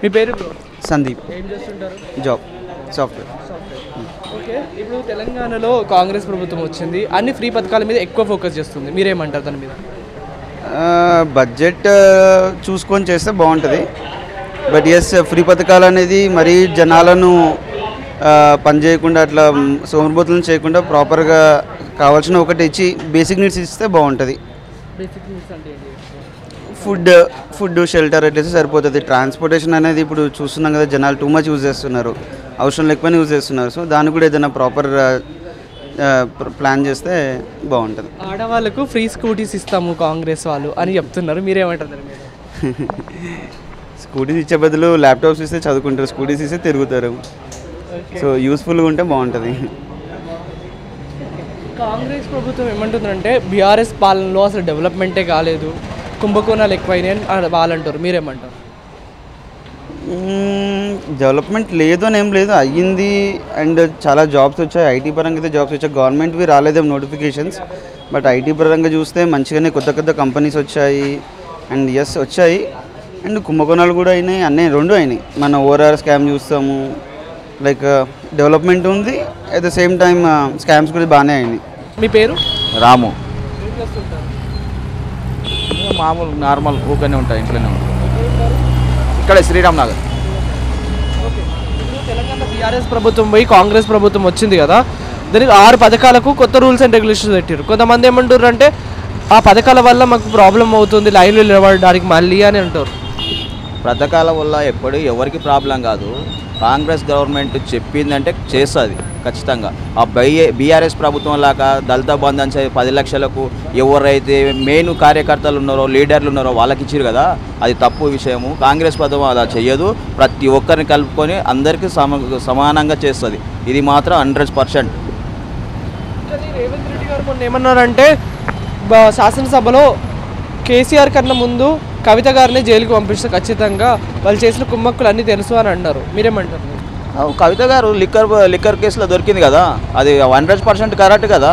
మీ పేరు బ్రో? సందీప్. ఏం చేస్తుంటారు? Job software. ఓకే, ఇప్పుడు తెలంగాణలో కాంగ్రెస్ ప్రభుత్వం వచ్చింది, అన్ని ఫ్రీ పథకాల మీద ఎక్కువ ఫోకస్ చేస్తుంది, మీరేమంటారు దాని మీద? బడ్జెట్ చూసుకొని చేస్తే బాగుంటుంది. బట్ ఎస్, ఫ్రీ పథకాలు అనేది మరీ జనాలను పని చేయకుండా అట్లా సోమరిపోతులను చేయకుండా ప్రాపర్గా కావాల్సిన ఒకటి ఇచ్చి బేసిక్ నీడ్స్ ఇస్తే బాగుంటుంది. బేసిక్ నీడ్స్ అంటే ఏంటి? ఫుడ్ షెల్టర్ అట్లయితే సరిపోతుంది. ట్రాన్స్పోర్టేషన్ అనేది ఇప్పుడు చూస్తున్నాం కదా, జనాలు టూ మచ్ యూజ్ చేస్తున్నారు, అవసరం లేకపోయినా యూజ్ చేస్తున్నారు. సో దానికి కూడా ఏదైనా ప్రాపర్ ప్లాన్ చేస్తే బాగుంటుంది. ఆడవాళ్ళకు ఫ్రీ స్కూటీస్ ఇస్తాము కాంగ్రెస్ వాళ్ళు అని చెప్తున్నారు, మీరేమంటారు దాని మీద? స్కూటీస్ ఇచ్చే బదులు ల్యాప్టాప్స్ ఇస్తే చదువుకుంటారు, స్కూటీస్ ఇస్తే తిరుగుతారు. సో యూస్ఫుల్గా ఉంటే బాగుంటుంది. కాంగ్రెస్ ప్రభుత్వం ఏమంటుందంటే బీఆర్ఎస్ పాలనలో అసలు డెవలప్మెంటే కాలేదు, కుంభకోణాలు ఎక్కువైనాయి అని వాళ్ళంటారు, మీరేమంటారు? డెవలప్మెంట్ లేదు అని ఏం లేదు, అయ్యింది. అండ్ చాలా జాబ్స్ వచ్చాయి, ఐటీ పరంగా అయితే జాబ్స్ వచ్చాయి. గవర్నమెంట్వి రాలేదేమో నోటిఫికేషన్స్, బట్ ఐటీ పరంగా చూస్తే మంచిగానే కొత్త కొత్త కంపెనీస్ వచ్చాయి. అండ్ ఎస్ వచ్చాయి. అండ్ కుంభకోణాలు కూడా అయినాయి, అన్నీ రెండు అయినాయి. మన ఓఆర్ఆర్ స్కామ్ చూస్తాము, లైక్ డెవలప్మెంట్ ఉంది, at the same time scams కూడా బాగానే అయినాయి. మీ పేరు? రాము. మామూలు నార్మల్ ఊకనే ఉంటాయి, ఇంట్లోనే ఉంటాయి. ఇక్కడ శ్రీరామ్ నగర్. తెలంగాణ బీఆర్ఎస్ ప్రభుత్వం పోయి కాంగ్రెస్ ప్రభుత్వం వచ్చింది కదా, దానికి 6 పథకాలకు కొత్త రూల్స్ అండ్ రెగ్యులేషన్స్ పెట్టారు. కొంతమంది ఏమంటారు అంటే ఆ పథకాల వల్ల మాకు ప్రాబ్లం అవుతుంది, లైన్లో నిలబడడానికి మళ్ళీ అని అంటారు. పథకాల వల్ల ఎవరికి ప్రాబ్లం కాదు. కాంగ్రెస్ గవర్నమెంట్ చెప్పిందంటే చేస్తుంది ఖచ్చితంగా. ఆ బీఆర్ఎస్ ప్రభుత్వం లాగా దళిత బంధు అని 10 లక్షలకు ఎవరైతే మెయిన్ కార్యకర్తలు ఉన్నారో, లీడర్లు ఉన్నారో వాళ్ళకి ఇచ్చారు కదా, అది తప్పు విషయము. కాంగ్రెస్ ప్రభుత్వం అలా చేయదు, ప్రతి ఒక్కరిని కలుపుకొని అందరికీ సమానంగా చేస్తుంది. ఇది మాత్రం 100%. రేవంత్ రెడ్డి గారు మొన్న ఏమన్నారంటే శాసనసభలో కేసీఆర్ కన్నా ముందు కవిత గారిని జైలుకి పంపిస్తే ఖచ్చితంగా వాళ్ళు చేసిన కుమ్మక్కులు అన్నీ తెలుసు అని అన్నారు, మీరేమంటారు? కవిత గారు లిక్కర్ కేసులో దొరికింది కదా, అది 100% కరెక్ట్ కదా.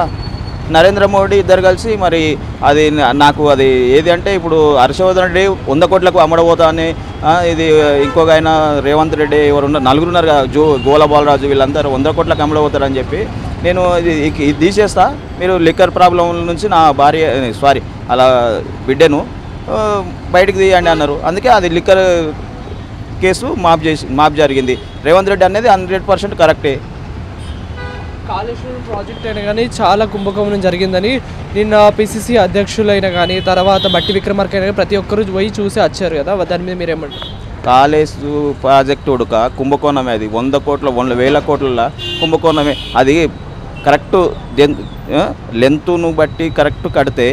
నరేంద్ర మోడీ ఇద్దరు కలిసి మరి అది నాకు అది ఏది అంటే ఇప్పుడు హర్షవర్ధన్ రెడ్డి 100 కోట్లకు అమ్మడబోతా అని, ఇది ఇంకొక ఆయన రేవంత్ రెడ్డి నలుగురున్నారు కదా, గోల బాలరాజు, వీళ్ళందరూ 100 కోట్లకు అమ్మడబోతారని చెప్పి నేను ఇది తీసేస్తా, మీరు లిక్కర్ ప్రాబ్లం నుంచి నా అలా బిడ్డను బయటకు తీయండి అన్నారు. అందుకే అది లిక్కర్ కేసు మాఫ్ జరిగింది. రేవంత్ రెడ్డి అనేది 100% కరెక్టే. కాళేశ్వరం ప్రాజెక్ట్ అయినా కానీ చాలా కుంభకోణం జరిగిందని నిన్న పిసిసి అధ్యక్షులైనా కానీ తర్వాత బట్టి విక్రమార్క అయినా కానీ ప్రతి ఒక్కరు పోయి చూసి వచ్చారు కదా, దాని మీద మీరేమంటారు? కాళేశ్వరం ప్రాజెక్టు ఉడక కుంభకోణమే, అది 100 కోట్ల 1,000 కోట్ల కుంభకోణమే. అది కరెక్టు లెంత్ను బట్టి కరెక్ట్ కడితే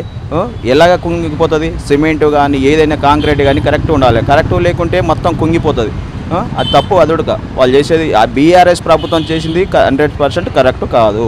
ఎలాగ కుంగిపోతుంది? సిమెంట్ కానీ ఏదైనా కాంక్రీట్ కానీ కరెక్ట్ ఉండాలి, కరెక్ట్ లేకుంటే మొత్తం కుంగిపోతుంది. అది తప్పు, అదుడుక వాళ్ళు చేసేది. ఆ బీఆర్ఎస్ ప్రభుత్వం చేసింది 100% కరెక్ట్ కాదు.